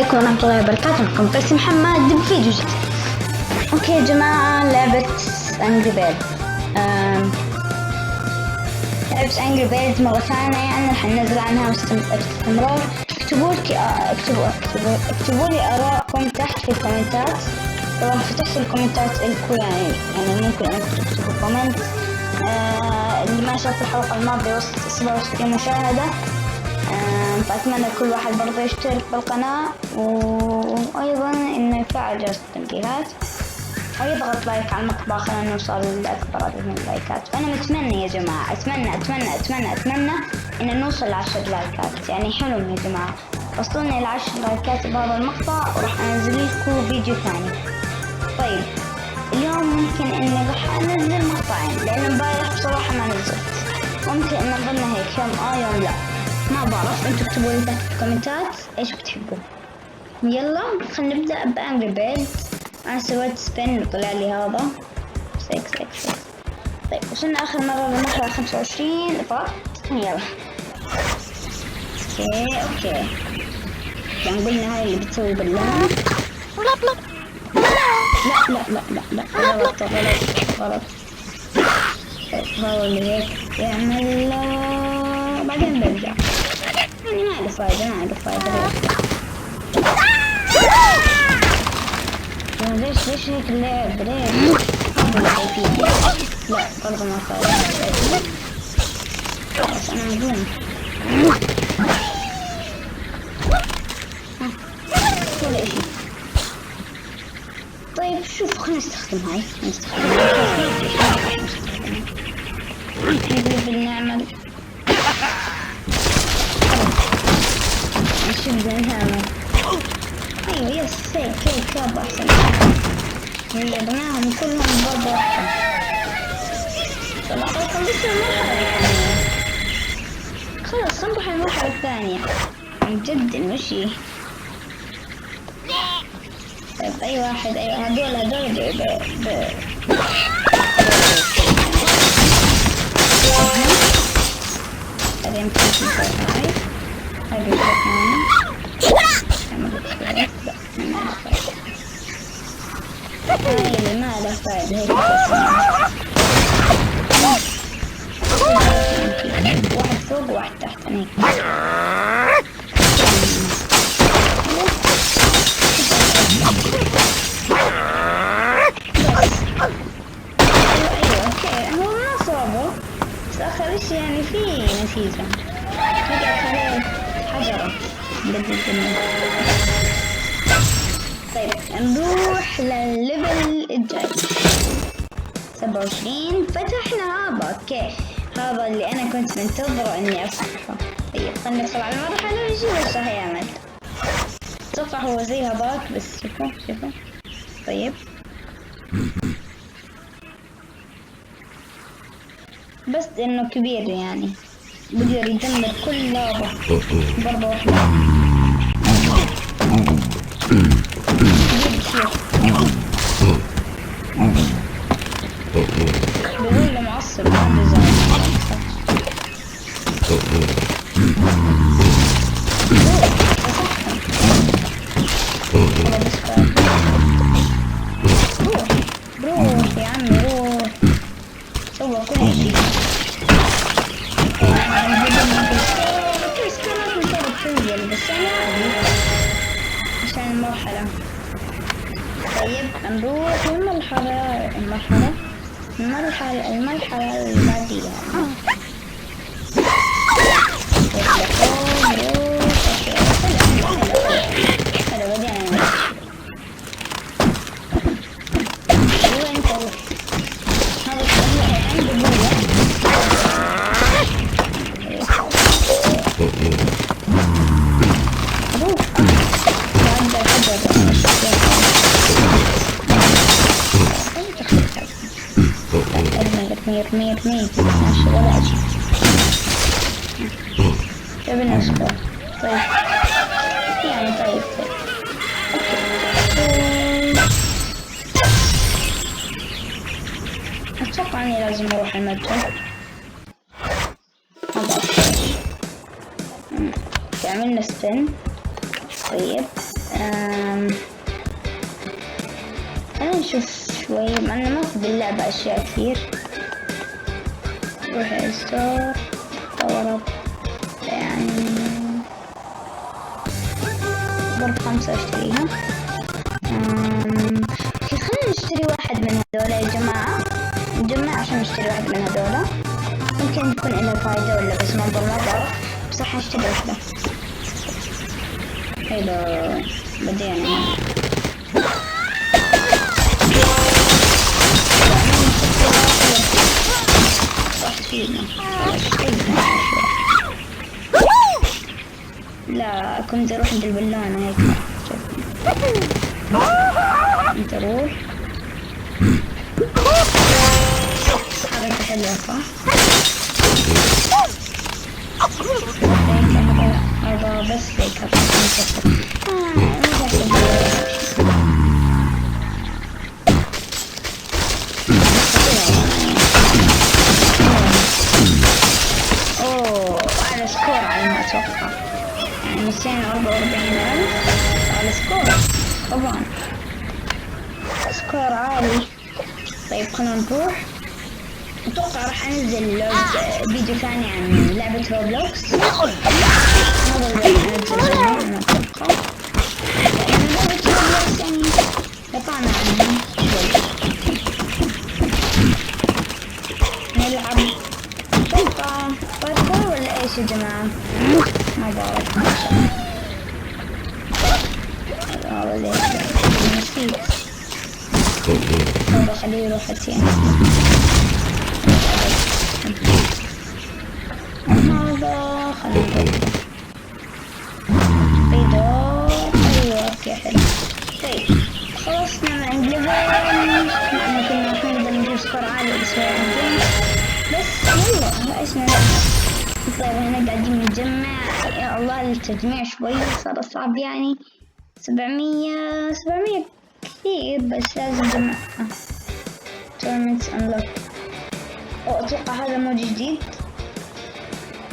عليكم ورحمة الله وبركاته. معكم قيس محمد بفيديو جديد. اوكي يا جماعة، لعبة انجري بيرد لعبة انجري بيرد مرة ثانية، يعني راح ننزل عنها باستمرار. اكتبوا لي آراءكم تحت في الكومنتات. طبعا فتحت الكومنتات لكم، يعني ممكن انكم تكتبوا كومنت. اللي ما شاف الحلقة الماضية وصلت 67 مشاهدة، فأتمنى كل واحد برضه يشترك بالقناة، وأيضا إنه يفعل جرس التنبيهات ويضغط لايك على المقطع. خلينا نوصل لأكبر عدد من اللايكات. فأنا متمنى يا جماعة، أتمنى إن نوصل ل10 لايكات. يعني حلم يا جماعة، وصلنا ل10 لايكات بهذا المقطع وراح أنزل لكم فيديو ثاني. طيب اليوم ممكن إني راح أنزل مقطعين، لأن امبارح بصراحة ما نزلت. ممكن إن نظلنا هيك يوم يوم لا، ما بعرف. انتوا اكتبوا لي تحت في الكومنتات ايش بتحبوا. يلا خلينا نبدأ بانجري بيرد. انا سويت سبين وطلع لي هذا 6. طيب وصلنا اخر مرة للمرحلة 25 فقط. يلا اوكي يعني قلنا هاي اللي بتسوي باللون. لا غلط. طيب هذا اللي هيك يعمل بعدين برجع. يعني ما له فايدة ليش هيك اللعب؟ ليش؟ لا برضه ما فايدة. خلاص أنا مظلوم. ولا إشي. طيب شوف، خلينا نستخدم هاي. بنعمل نشد الهامة. ايوه يس هيك كاب احسن. جبناهم كلهم ضربة واحدة. طلع رقم لسه المرحلة يعني. خلاص نروح المرحلة الثانية من جد المشي. طيب اي واحد، هدول بعدين بتمشي هاي هاي ما له فايدة هيك. واحد فوق وواحد تحت هيك. ايوه اوكي، هو ما صابه بس اخر اشي يعني في نتيجة. رجعت عليه حجرة بدل. طيب نروح للليفل الجاي 27. فتحنا هذا. اوكي هذا اللي انا كنت منتظره اني افتحه. طيب خلينا ندخل على المرحلة ونشوف ايش راح يعمل. اتوقع هو زي هذاك بس شوفوا. طيب بس انه كبير، يعني بقدر يدمر كل لعبة ضربة واحدة. بيقول معصب ما روح يا عمي روح. سوى كل شيء. بس يعني عادي عشان المرحلة. طيب نروح للمرحلة اللي بعديها. رمي ماشي ولا أجي. جبنا سكور. طيب يعني طيب اوكي. اتوقع اني لازم اروح المتجر. هذا عملنا سبين. طيب خلينا نشوف شوي، مع انه ما في باللعبة اشياء كثير. روح الستور ورب يعني ضرب 5 اشتريها. خلينا نشتري واحد من هذولا يا جماعة، نجمع عشان نشتري واحد من هذولا، ممكن يكون له فايدة ولا بس ما بعرف، بس راح نشتري واحدة. حلو بدينا. راح تفيدنا. لا كنت اروح عند البلانة هيك. انت روح. حركة حلوة صح؟ هذا بس هيك اوه على سكور على ما اتوقع، يعني 244,000 على سكور طبعا، سكور عالي. طيب خلينا نروح. اتوقع راح انزل فيديو ثاني عن لعبة روبلوكس. هذا اللي انزل انا اتوقع، يعني لعبة روبلوكس يعني قطعنا عنها شوي. نلعب اتوقع باركور ولا ايش يا جماعة؟ ما بعرف. هذا ليش نسيت. هذا خليه يروح هاتين. هذا خليه بيضاء. ايوه اوكي حلو. طيب خلصنا من عند ليفل، احنا كنا راح نقدر نجيب سكور عالي بس يلا ايشنا. طيب هنا قاعدين نجمع، يا الله التجميع شوي صار صعب يعني. 700 كثير بس لازم نجمع. تورنمنت انلوك. اتوقع هذا مود جديد.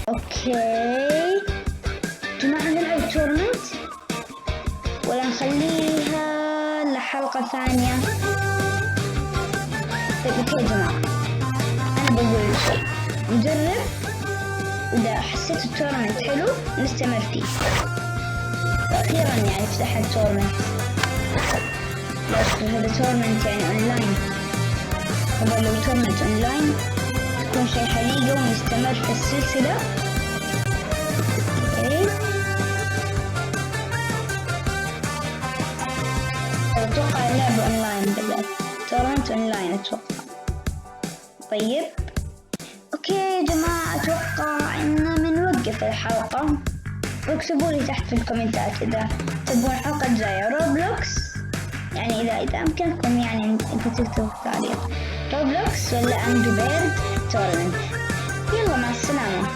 اوكي جماعة نلعب تورنمنت ولا نخليها لحلقة ثانية؟ طيب اوكي يا جماعة، انا بقول شيء نجرب، واذا حسيت التورنمنت حلو نستمر فيه. واخيرا يعني فتحت تورنمنت. بس هذا تورنمنت يعني اونلاين، طبعا لو تورنمنت اونلاين يكون شيء حقيقي ونستمر في السلسلة. اوكي اتوقع اللعبة اونلاين بالذات، تورنمنت اونلاين اتوقع. طيب اوكي يا جماعة، اتوقع ان بنوقف الحلقة، واكتبوا لي تحت في الكومنتات اذا تبون حلقة جاية روبلوكس، يعني اذا امكنكم يعني انتوا تكتبوا في التعليق روبلوكس ولا انجري بيرد تورنمنت. يلا مع السلامة.